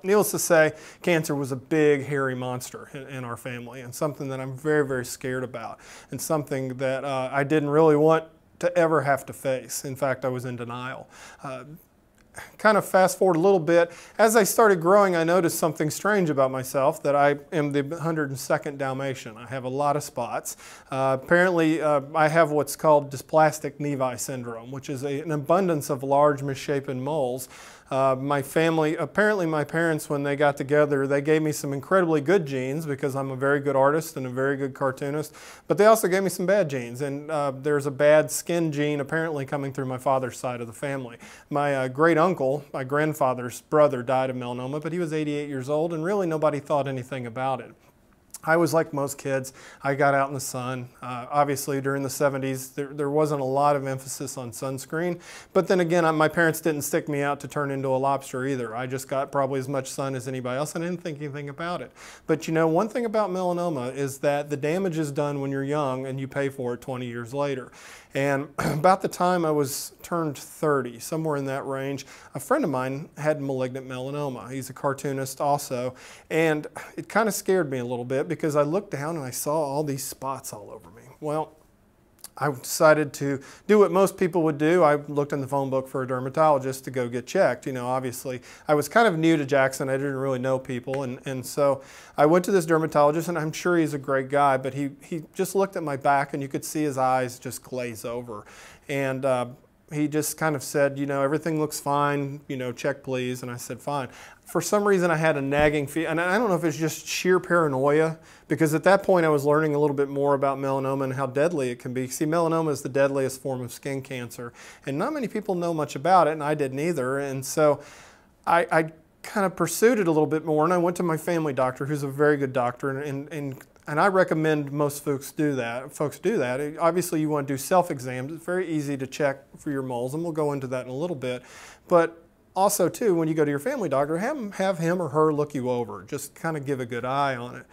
Needless to say, cancer was a big, hairy monster in our family, and something that I'm very, very scared about, and something that I didn't really want to ever have to face. In fact, I was in denial. Kind of fast forward a little bit, as I started growing, I noticed something strange about myself, that I am the 102nd Dalmatian. I have a lot of spots. Apparently, I have what's called dysplastic nevi syndrome, which is an abundance of large misshapen moles. My family, apparently my parents, when they got together, they gave me some incredibly good genes because I'm a very good artist and a very good cartoonist, but they also gave me some bad genes, and there's a bad skin gene apparently coming through my father's side of the family. My great uncle, my grandfather's brother, died of melanoma, but he was 88 years old, and really nobody thought anything about it. I was like most kids. I got out in the sun. Obviously, during the 70s, there wasn't a lot of emphasis on sunscreen. But then again, my parents didn't stick me out to turn into a lobster either. I just got probably as much sun as anybody else, and I didn't think anything about it. But you know, one thing about melanoma is that the damage is done when you're young, and you pay for it 20 years later. And about the time I was turned 30, somewhere in that range, a friend of mine had malignant melanoma. He's a cartoonist also, and it kind of scared me a little bit because I looked down and I saw all these spots all over me. Well, I decided to do what most people would do. I looked in the phone book for a dermatologist to go get checked. You know, obviously, I was kind of new to Jackson. I didn't really know people. And so I went to this dermatologist, and I'm sure he's a great guy, but he just looked at my back, and you could see his eyes just glaze over. And he just kind of said, you know, everything looks fine, you know, check please. And I said, fine. For some reason, I had a nagging feeling, and I don't know if it's just sheer paranoia, because at that point I was learning a little bit more about melanoma and how deadly it can be. See, melanoma is the deadliest form of skin cancer, and not many people know much about it, and I didn't either. And so I kind of pursued it a little bit more, and I went to my family doctor, who's a very good doctor, and I recommend most folks do that. Obviously, you want to do self-exams. It's very easy to check for your moles, and we'll go into that in a little bit. But also, too, when you go to your family doctor, have him or her look you over. Just kind of give a good eye on it.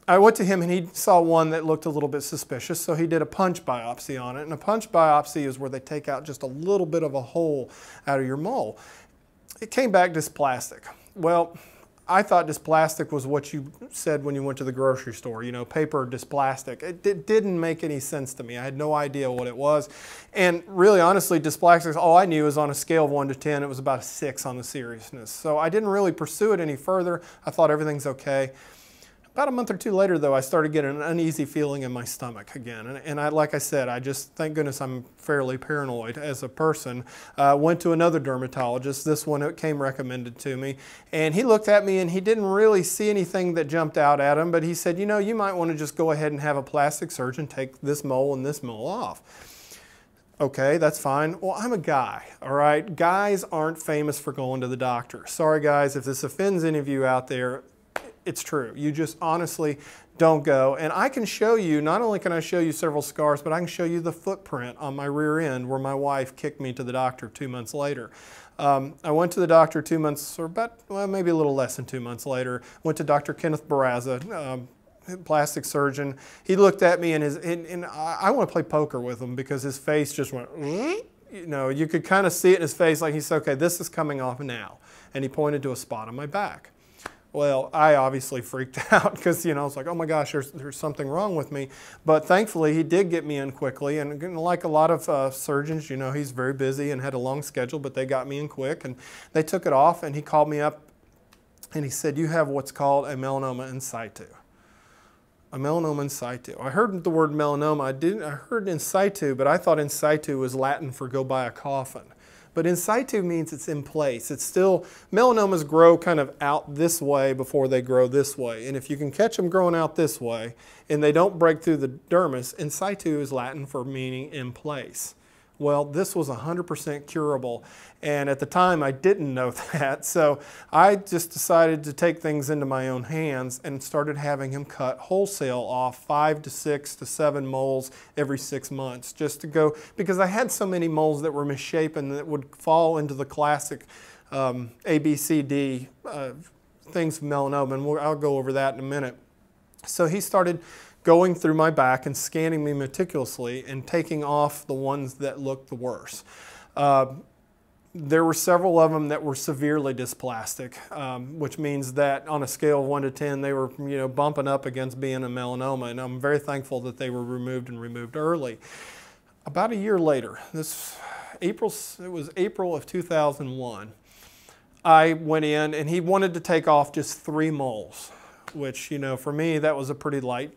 I went to him, and he saw one that looked a little bit suspicious, so he did a punch biopsy on it. And a punch biopsy is where they take out just a little bit of a hole out of your mole. It came back dysplastic. Well, I thought dysplastic was what you said when you went to the grocery store, you know, paper dysplastic. It didn't make any sense to me. I had no idea what it was. And really, honestly, dysplastic, all I knew was on a scale of 1 to 10, it was about a 6 on the seriousness. So I didn't really pursue it any further. I thought everything's okay. About a month or two later, though, I started getting an uneasy feeling in my stomach again. And like I said, I just, thank goodness I'm fairly paranoid as a person. Went to another dermatologist. This one it came recommended to me. And he looked at me, and he didn't really see anything that jumped out at him. But he said, you know, you might want to just go ahead and have a plastic surgeon take this mole and this mole off. Okay, that's fine. Well, I'm a guy, all right? Guys aren't famous for going to the doctor. Sorry, guys, if this offends any of you out there. It's true. You just honestly don't go. And I can show you, not only can I show you several scars, but I can show you the footprint on my rear end where my wife kicked me to the doctor 2 months later. I went to the doctor 2 months, or about, well, maybe a little less than 2 months later. Went to Dr. Kenneth Barraza, plastic surgeon. He looked at me, and I want to play poker with him because his face just went, you know, you could kind of see it in his face, like he said, okay, this is coming off now. And he pointed to a spot on my back. Well, I obviously freaked out because, you know, I was like, oh my gosh, there's something wrong with me. But thankfully, he did get me in quickly. And like a lot of surgeons, you know, he's very busy and had a long schedule, but they got me in quick. And they took it off, and he called me up, and he said, you have what's called a melanoma in situ. A melanoma in situ. I heard the word melanoma. I heard in situ, but I thought in situ was Latin for go by a coffin. But in situ means it's in place. It's still, melanomas grow kind of out this way before they grow this way. And if you can catch them growing out this way and they don't break through the dermis, in situ is Latin for meaning in place. Well, this was 100% curable, and at the time I didn't know that, so I just decided to take things into my own hands and started having him cut wholesale off 5 to 6 to 7 moles every 6 months, just to go, because I had so many moles that were misshapen that would fall into the classic ABCD things of melanoma, and I'll go over that in a minute. So he started going through my back and scanning me meticulously and taking off the ones that looked the worst. There were several of them that were severely dysplastic, which means that on a scale of 1 to 10, they were bumping up against being a melanoma, and I'm very thankful that they were removed and removed early. About a year later, it was April of 2001, I went in and he wanted to take off just 3 moles, which for me that was a pretty light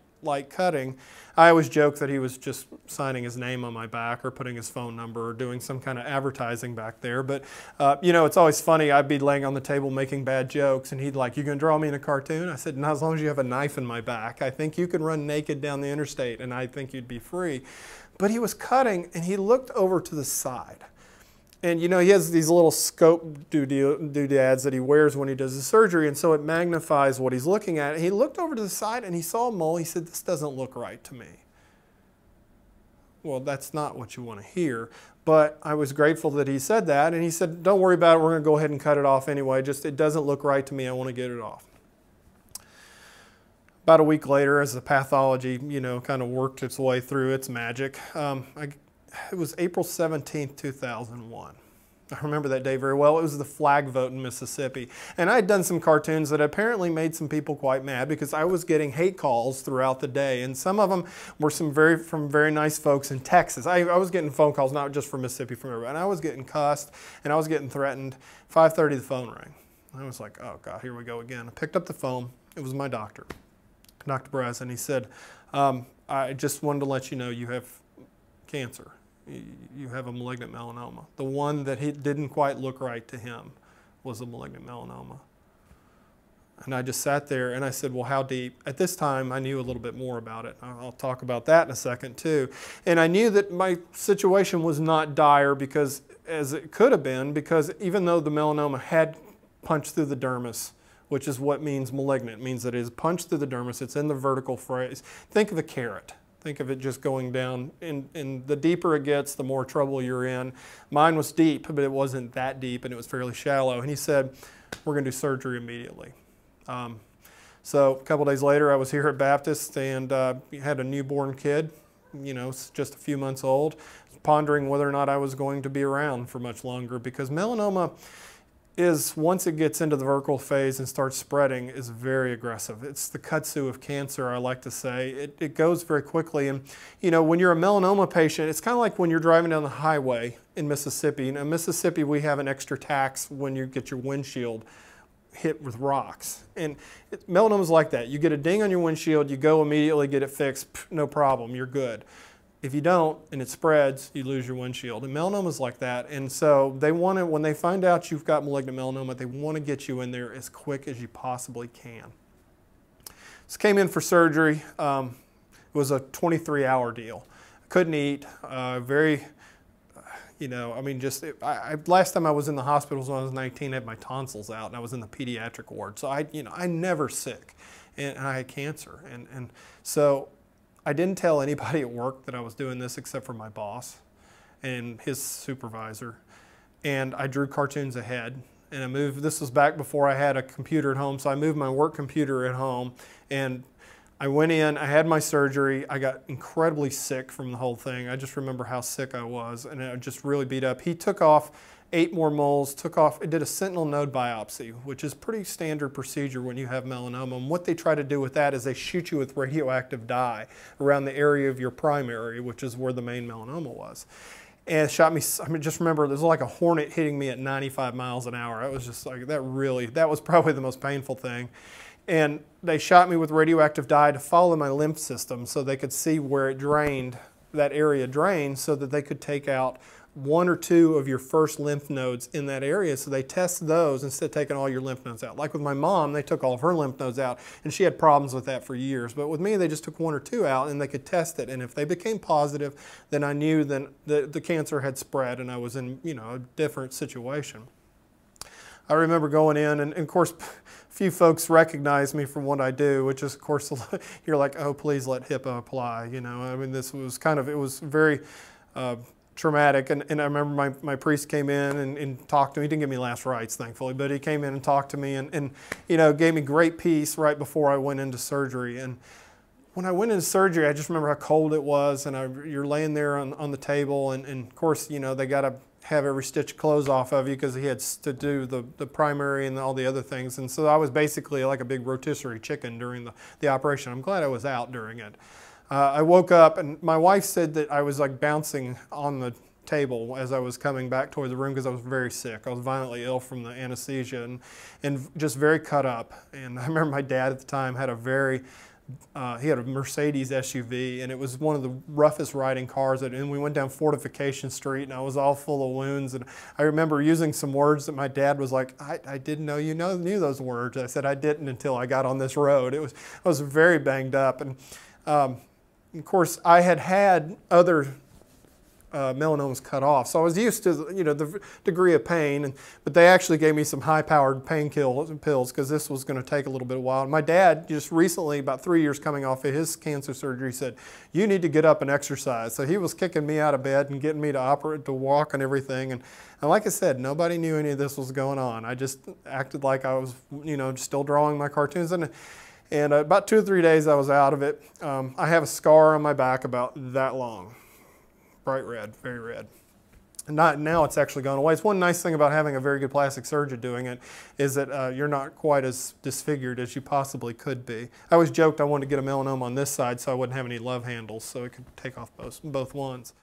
cutting. I always joke that he was just signing his name on my back or putting his phone number or doing some kind of advertising back there. But, it's always funny. I'd be laying on the table making bad jokes, and he'd like, "You gonna draw me in a cartoon?" I said, "Not as long as you have a knife in my back. I think you can run naked down the interstate, and I think you'd be free." But he was cutting, and he looked over to the side. And he has these little scope doodads that he wears when he does the surgery, and so it magnifies what he's looking at. And he looked over to the side and he saw a mole. He said, "This doesn't look right to me." Well, that's not what you want to hear, but I was grateful that he said that, and he said, "Don't worry about it. We're going to go ahead and cut it off anyway. Just it doesn't look right to me. I want to get it off." About a week later, as the pathology, kind of worked its way through its magic, it was April 17th, 2001. I remember that day very well. It was the flag vote in Mississippi. And I had done some cartoons that apparently made some people quite mad because I was getting hate calls throughout the day. And some of them were from very nice folks in Texas. I was getting phone calls, not just from Mississippi, from everybody. And I was getting cussed and I was getting threatened. 5:30 the phone rang. I was like, "Oh God, here we go again." I picked up the phone. It was my doctor, Dr. Perez, and he said, "I just wanted to let you know you have cancer. You have a malignant melanoma." The one that he didn't quite look right to him was a malignant melanoma. And I just sat there and I said, "Well, how deep?" At this time, I knew a little bit more about it. I'll talk about that in a second too. And I knew that my situation was not dire because, as it could have been, because even though the melanoma had punched through the dermis, which is what means malignant, it means that it is punched through the dermis, it's in the vertical phase. Think of a carrot. Think of it just going down, and the deeper it gets, the more trouble you're in. Mine was deep, but it wasn't that deep, and it was fairly shallow. And he said, "We're going to do surgery immediately." So a couple days later, I was here at Baptist and had a newborn kid, just a few months old, pondering whether or not I was going to be around for much longer, because melanoma is, once it gets into the vertical phase and starts spreading, is very aggressive. It's the kudzu of cancer, I like to say. It goes very quickly. And when you're a melanoma patient, it's kind of like when you're driving down the highway in Mississippi. In Mississippi, we have an extra tax when you get your windshield hit with rocks. And melanoma is like that. You get a ding on your windshield, you go immediately get it fixed, no problem, you're good. If you don't and it spreads, you lose your windshield. And melanoma is like that. And so they want to, when they find out you've got malignant melanoma, they want to get you in there as quick as you possibly can. So came in for surgery. It was a 23-hour deal. Couldn't eat. Last time I was in the hospital was when I was 19. I had my tonsils out, and I was in the pediatric ward. So I'm never sick, and I had cancer, and so I didn't tell anybody at work that I was doing this except for my boss and his supervisor. And I drew cartoons ahead. And I moved, this was back before I had a computer at home, so I moved my work computer at home. And I went in, I had my surgery. I got incredibly sick from the whole thing. I just remember how sick I was, and I just really beat up. He took off 8 more moles, did a sentinel node biopsy, which is pretty standard procedure when you have melanoma. And what they try to do with that is they shoot you with radioactive dye around the area of your primary, which is where the main melanoma was. And it shot me, just remember, there's like a hornet hitting me at 95 miles an hour. It was just like, that was probably the most painful thing. And they shot me with radioactive dye to follow my lymph system so they could see where it drained, that area drained, so that they could take out 1 or 2 of your first lymph nodes in that area. So they test those instead of taking all your lymph nodes out. Like with my mom, they took all of her lymph nodes out, and she had problems with that for years. But with me, they just took 1 or 2 out, and they could test it. And if they became positive, then I knew then the cancer had spread, and I was in a different situation. I remember going in, and of course, a few folks recognize me from what I do, which is, of course, you're like, "Oh, please let HIPAA apply." I mean, this was it was very traumatic. And I remember my priest came in and talked to me. He didn't give me last rites, thankfully, but he came in and talked to me and gave me great peace right before I went into surgery. And when I went into surgery, I just remember how cold it was, and you're laying there on the table, and of course, they got to have every stitch of clothes off of you because he had to do the primary and all the other things. And so I was basically like a big rotisserie chicken during the operation. I'm glad I was out during it. I woke up and my wife said that I was like bouncing on the table as I was coming back toward the room because I was very sick. I was violently ill from the anesthesia and just very cut up. And I remember my dad at the time had he had a Mercedes SUV, and it was one of the roughest riding cars. And we went down Fortification Street, and I was all full of wounds. And I remember using some words that my dad was like, I didn't know you knew those words. I said, I didn't until I got on this road. I was very banged up. And of course, I had other melanomas cut off. So I was used to the degree of pain, but they actually gave me some high-powered pain pills because this was going to take a little bit of a while. And my dad just recently, about 3 years coming off of his cancer surgery, said, you need to get up and exercise. So he was kicking me out of bed and getting me to walk and everything. And like I said, nobody knew any of this was going on. I just acted like I was still drawing my cartoons. And about 2 or 3 days I was out of it. I have a scar on my back about that long. Bright red, very red. And now it's actually gone away. It's one nice thing about having a very good plastic surgeon doing it is that you're not quite as disfigured as you possibly could be. I always joked I wanted to get a melanoma on this side so I wouldn't have any love handles so it could take off both ones.